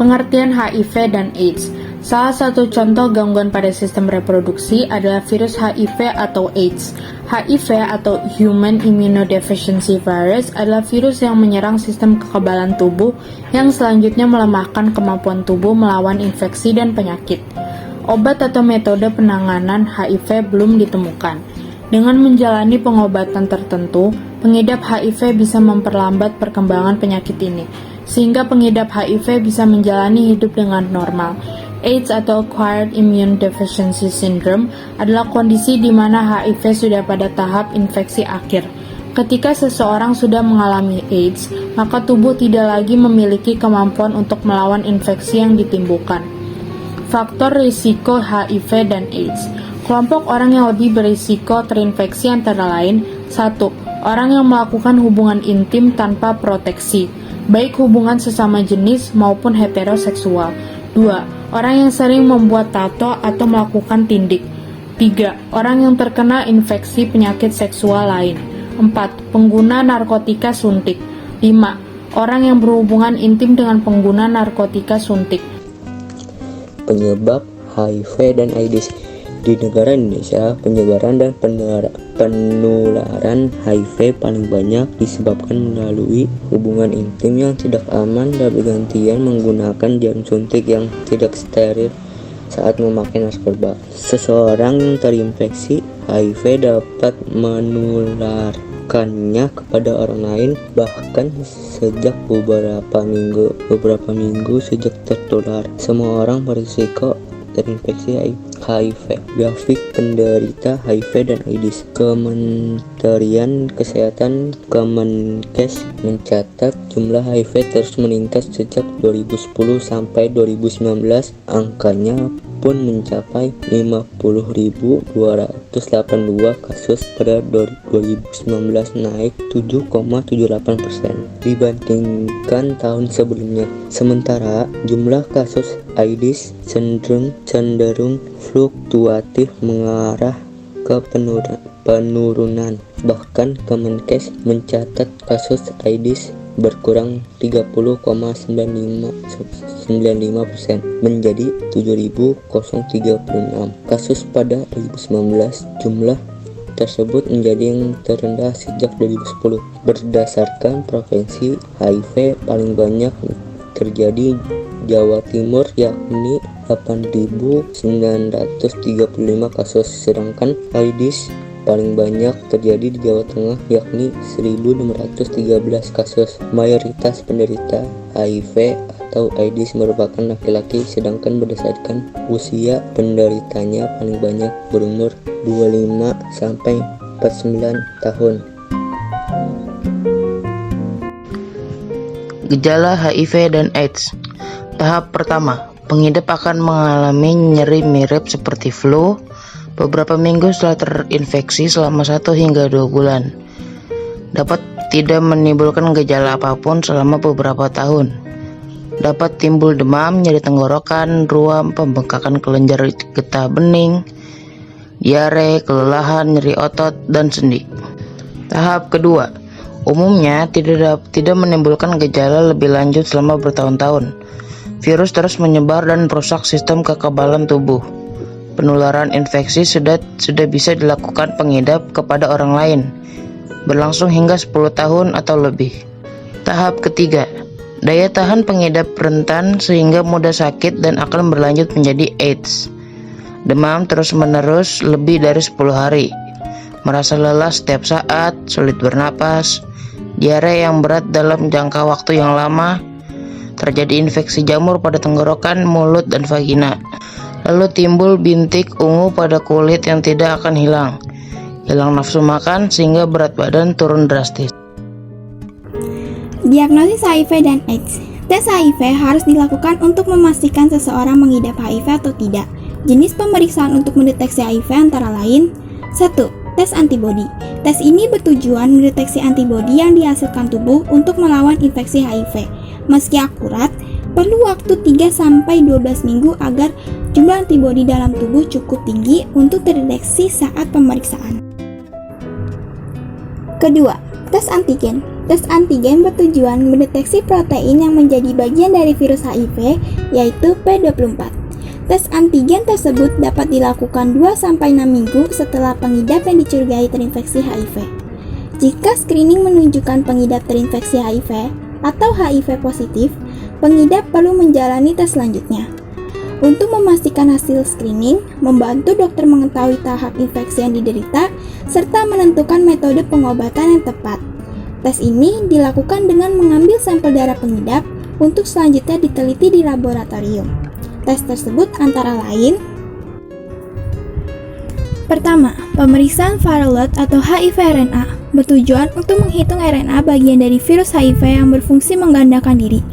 Pengertian HIV dan AIDS. Salah satu contoh gangguan pada sistem reproduksi adalah virus HIV atau AIDS. HIV atau Human Immunodeficiency Virus adalah virus yang menyerang sistem kekebalan tubuh yang selanjutnya melemahkan kemampuan tubuh melawan infeksi dan penyakit. Obat atau metode penanganan HIV belum ditemukan. Dengan menjalani pengobatan tertentu, pengidap HIV bisa memperlambat perkembangan penyakit ini, sehingga pengidap HIV bisa menjalani hidup dengan normal. AIDS atau Acquired Immune Deficiency Syndrome adalah kondisi di mana HIV sudah pada tahap infeksi akhir. Ketika seseorang sudah mengalami AIDS, maka tubuh tidak lagi memiliki kemampuan untuk melawan infeksi yang ditimbulkan. Faktor risiko HIV dan AIDS. Kelompok orang yang lebih berisiko terinfeksi antara lain: 1. Orang yang melakukan hubungan intim tanpa proteksi, baik hubungan sesama jenis maupun heteroseksual. 2. Orang yang sering membuat tato atau melakukan tindik. 3. Orang yang terkena infeksi penyakit seksual lain. 4. Pengguna narkotika suntik. 5. Orang yang berhubungan intim dengan pengguna narkotika suntik. Penyebab HIV dan AIDS. Di negara Indonesia, penyebaran dan penularan HIV paling banyak disebabkan melalui hubungan intim yang tidak aman dan bergantian menggunakan jarum suntik yang tidak steril saat memakai narkoba. Seseorang yang terinfeksi HIV dapat menularkannya kepada orang lain bahkan sejak beberapa minggu sejak tertular. Semua orang berisiko terinfeksi HIV. Grafik penderita HIV dan AIDS. Kementerian Kesehatan Kemenkes mencatat jumlah HIV terus meningkat sejak 2010 sampai 2019. Angkanya pun mencapai 50.282 kasus pada 2019, naik 7,78% dibandingkan tahun sebelumnya. Sementara jumlah kasus AIDS cenderung fluktuatif mengarah ke penurunan. Bahkan Kemenkes mencatat kasus AIDS berkurang 30,95% menjadi 7.036 kasus pada 2019. Jumlah tersebut menjadi yang terendah sejak 2010. Berdasarkan provinsi, HIV paling banyak terjadi Jawa Timur yakni 8.935 kasus, sedangkan AIDS paling banyak terjadi di Jawa Tengah yakni 1.613 kasus. Mayoritas penderita HIV atau AIDS merupakan laki-laki, sedangkan berdasarkan usia penderitanya paling banyak berumur 25 sampai 49 tahun. Gejala HIV dan AIDS. Tahap pertama, pengidap akan mengalami nyeri mirip seperti flu beberapa minggu setelah terinfeksi selama 1 hingga 2 bulan. Dapat tidak menimbulkan gejala apapun selama beberapa tahun. Dapat timbul demam, nyeri tenggorokan, ruam, pembengkakan kelenjar getah bening, diare, kelelahan, nyeri otot, dan sendi. Tahap kedua, umumnya tidak menimbulkan gejala lebih lanjut selama bertahun-tahun. Virus terus menyebar dan merusak sistem kekebalan tubuh. Penularan infeksi sudah bisa dilakukan pengidap kepada orang lain, berlangsung hingga 10 tahun atau lebih. Tahap ketiga, daya tahan pengidap rentan sehingga mudah sakit dan akan berlanjut menjadi AIDS. Demam terus-menerus lebih dari 10 hari, merasa lelah setiap saat, sulit bernapas, diare yang berat dalam jangka waktu yang lama, terjadi infeksi jamur pada tenggorokan, mulut, dan vagina. Lalu timbul bintik ungu pada kulit yang tidak akan hilang nafsu makan sehingga berat badan turun drastis. Diagnosis HIV dan AIDS. Tes HIV harus dilakukan untuk memastikan seseorang mengidap HIV atau tidak. Jenis pemeriksaan untuk mendeteksi HIV antara lain: 1. Tes antibodi. Tes ini bertujuan mendeteksi antibodi yang dihasilkan tubuh untuk melawan infeksi HIV. Meski akurat, perlu waktu 3-12 minggu agar jumlah antibodi dalam tubuh cukup tinggi untuk terdeteksi saat pemeriksaan. Kedua, tes antigen. Tes antigen bertujuan mendeteksi protein yang menjadi bagian dari virus HIV, yaitu P24. Tes antigen tersebut dapat dilakukan 2-6 minggu setelah pengidap yang dicurigai terinfeksi HIV. Jika screening menunjukkan pengidap terinfeksi HIV atau HIV positif, pengidap perlu menjalani tes selanjutnya. Untuk memastikan hasil screening, membantu dokter mengetahui tahap infeksi yang diderita, serta menentukan metode pengobatan yang tepat. Tes ini dilakukan dengan mengambil sampel darah pengidap untuk selanjutnya diteliti di laboratorium. Tes tersebut antara lain: pertama, pemeriksaan viral load atau HIV RNA bertujuan untuk menghitung RNA bagian dari virus HIV yang berfungsi menggandakan diri.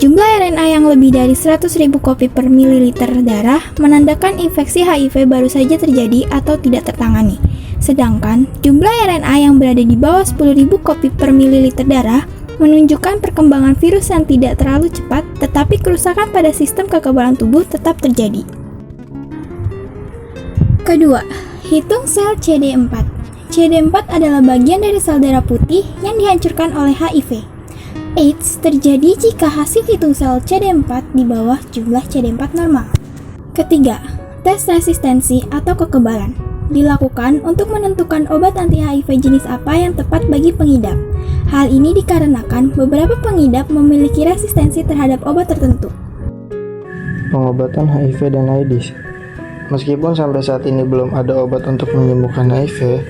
Jumlah RNA yang lebih dari 100.000 kopi per mililiter darah menandakan infeksi HIV baru saja terjadi atau tidak tertangani. Sedangkan jumlah RNA yang berada di bawah 10.000 kopi per mililiter darah menunjukkan perkembangan virus yang tidak terlalu cepat, tetapi kerusakan pada sistem kekebalan tubuh tetap terjadi. Kedua, hitung sel CD4. CD4 adalah bagian dari sel darah putih yang dihancurkan oleh HIV. AIDS terjadi jika hasil hitung sel CD4 di bawah jumlah CD4 normal. Ketiga, tes resistensi atau kekebalan dilakukan untuk menentukan obat anti-HIV jenis apa yang tepat bagi pengidap. Hal ini dikarenakan beberapa pengidap memiliki resistensi terhadap obat tertentu. Pengobatan HIV dan AIDS. Meskipun sampai saat ini belum ada obat untuk menyembuhkan HIV,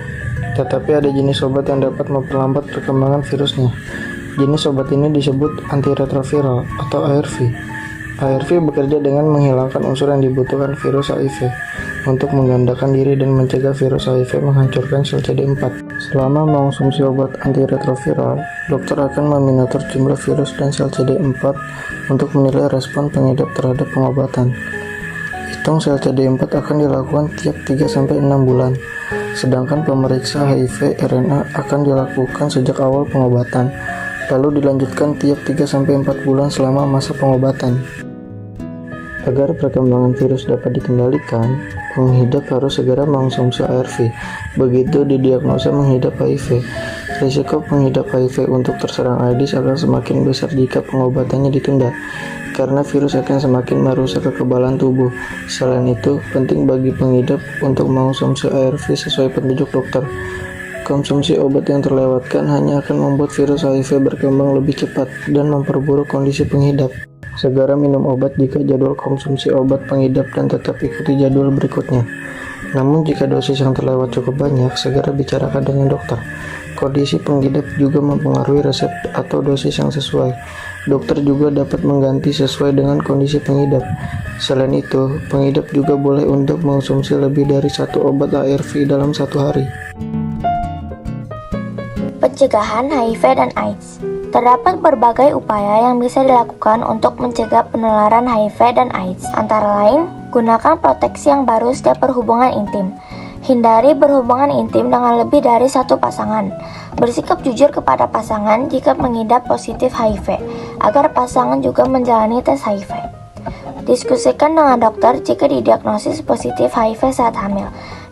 tetapi ada jenis obat yang dapat memperlambat perkembangan virusnya. Jenis obat ini disebut antiretroviral atau ARV. ARV bekerja dengan menghilangkan unsur yang dibutuhkan virus HIV untuk menggandakan diri dan mencegah virus HIV menghancurkan sel CD4. Selama mengonsumsi obat antiretroviral, dokter akan memonitor jumlah virus dan sel CD4 untuk menilai respon pengidap terhadap pengobatan. Hitung sel CD4 akan dilakukan tiap 3-6 bulan, sedangkan pemeriksa HIV RNA akan dilakukan sejak awal pengobatan, lalu dilanjutkan tiap 3-4 bulan selama masa pengobatan. Agar perkembangan virus dapat dikendalikan, pengidap harus segera mengonsumsi ARV. Begitu didiagnosa mengidap HIV, risiko pengidap HIV untuk terserang AIDS akan semakin besar jika pengobatannya ditunda, karena virus akan semakin merusak kekebalan tubuh. Selain itu, penting bagi pengidap untuk mengonsumsi ARV sesuai petunjuk dokter. Konsumsi obat yang terlewatkan hanya akan membuat virus HIV berkembang lebih cepat dan memperburuk kondisi pengidap. Segera minum obat jika jadwal konsumsi obat pengidap dan tetap ikuti jadwal berikutnya. Namun jika dosis yang terlewat cukup banyak, segera bicarakan dengan dokter. Kondisi pengidap juga mempengaruhi resep atau dosis yang sesuai. Dokter juga dapat mengganti sesuai dengan kondisi pengidap. Selain itu, pengidap juga boleh untuk mengonsumsi lebih dari satu obat ARV dalam satu hari. Pencegahan HIV dan AIDS. Terdapat berbagai upaya yang bisa dilakukan untuk mencegah penularan HIV dan AIDS. Antara lain, gunakan proteksi yang baru setiap berhubungan intim. Hindari berhubungan intim dengan lebih dari satu pasangan. Bersikap jujur kepada pasangan jika mengidap positif HIV, agar pasangan juga menjalani tes HIV. Diskusikan dengan dokter jika didiagnosis positif HIV saat hamil,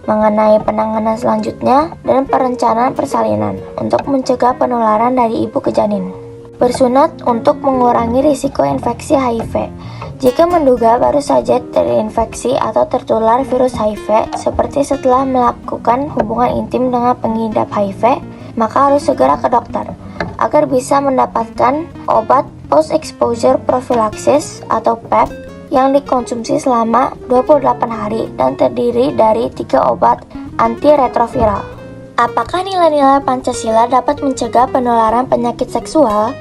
mengenai penanganan selanjutnya dan perencanaan persalinan untuk mencegah penularan dari ibu ke janin. Bersunat untuk mengurangi risiko infeksi HIV. Jika menduga baru saja terinfeksi atau tertular virus HIV, seperti setelah melakukan hubungan intim dengan pengidap HIV, maka harus segera ke dokter agar bisa mendapatkan obat post-exposure prophylaxis atau PEP yang dikonsumsi selama 28 hari dan terdiri dari 3 obat antiretroviral. Apakah nilai-nilai Pancasila dapat mencegah penularan penyakit seksual?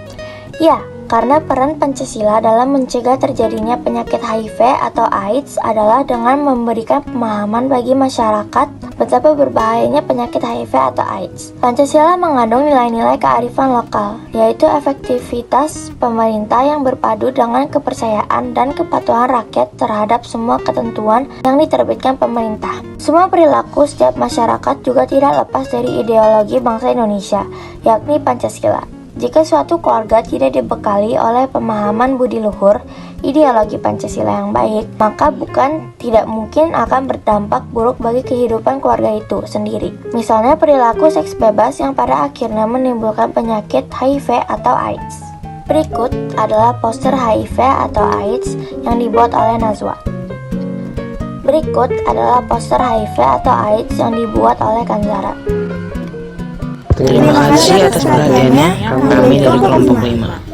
Ya, karena peran Pancasila dalam mencegah terjadinya penyakit HIV atau AIDS adalah dengan memberikan pemahaman bagi masyarakat betapa berbahayanya penyakit HIV atau AIDS. Pancasila mengandung nilai-nilai kearifan lokal, yaitu efektivitas pemerintah yang berpadu dengan kepercayaan dan kepatuhan rakyat terhadap semua ketentuan yang diterbitkan pemerintah. Semua perilaku setiap masyarakat juga tidak lepas dari ideologi bangsa Indonesia, yakni Pancasila. Jika suatu keluarga tidak dibekali oleh pemahaman budi luhur, ideologi Pancasila yang baik, maka bukan tidak mungkin akan berdampak buruk bagi kehidupan keluarga itu sendiri. Misalnya perilaku seks bebas yang pada akhirnya menimbulkan penyakit HIV atau AIDS. Berikut adalah poster HIV atau AIDS yang dibuat oleh Nazwa. Berikut adalah poster HIV atau AIDS yang dibuat oleh Kanzara. Terima kasih atas perhatiannya. Kami dari kelompok 5.